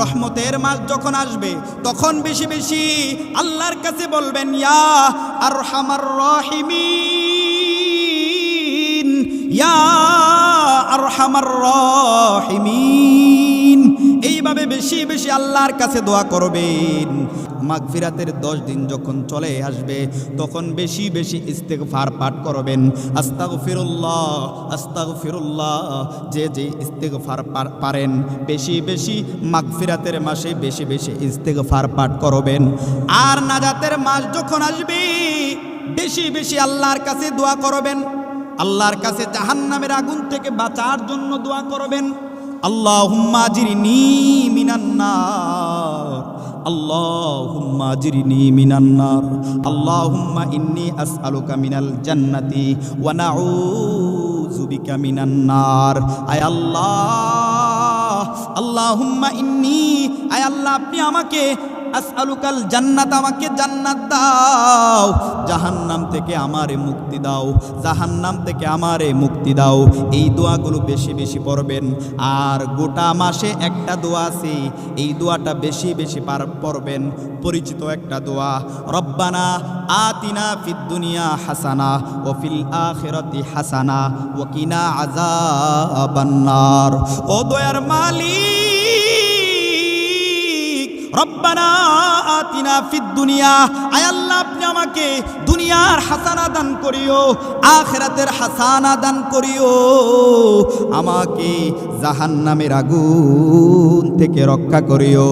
রহমতের মাস যখন আসবে তখন বেশি বেশি আল্লাহর কাছে বলবেন ইয়া আরহামার রাহিমিন, ইয়া আরহামার রাহিমিন। এইভাবে বেশি বেশি আল্লাহর কাছে দোয়া করবেন। মাগফিরাতের 10 দিন যখন চলে আসবে তখন বেশি বেশি ইস্তেগফার পাঠ করবেন। আস্তাগফিরুল্লাহ আস্তাগফিরুল্লাহ। যে যে ইস্তেগফার পারেন বেশি বেশি মাগফিরাতের মাসে বেশি বেশি ইস্তেগফার পাঠ করবেন। আর নাজাতের মাস যখন আসবে বেশি বেশি আল্লাহর কাছে দোয়া করবেন। আল্লাহর কাছে জাহান্নামের আগুন থেকে বাঁচার জন্য দোয়া করবেন। আল্লাহুম্মা আজিরনি মিনান নার, আল্লাহুম্মা আজিরনি মিনান নার, আল্লাহুম্মা ইন্নী আসআলুকা মিনাল জান্নাতি ওয়া নাউযু বিকা মিনান নার। আয় আল্লাহ, আল্লাহুম্মা ইন্নী, আয় আল্লাহ আপনি আমাকে আসআলুকাল জান্নাত, আমাকে জান্নাত দাও, জাহান্নাম থেকে আমারে মুক্তি দাও, জাহান্নাম থেকে আমারে মুক্তি দাও। এই দোয়াগুলো বেশি বেশি পড়বেন। আর গোটা মাসে একটা দোয়া আছে, এই দোয়াটা বেশি বেশি পড়বেন। পরিচিত একটা দোয়া, রব্বানা আতিনা ফিদ দুনিয়া হাসানা ওয়া ফিল আখিরাতি হাসানা ওয়া কিনা আযাবান নার। ও দয়ার মালিক, রব্বানা আতিনা ফিদ দুনিয়া, আয় আল্লাহ আপনি আমাকে দুনিয়ার হাসানা দান করিও, আখিরাতের হাসানা দান করিও, আমাকে জাহান্নামের আগুন থেকে রক্ষা করিও।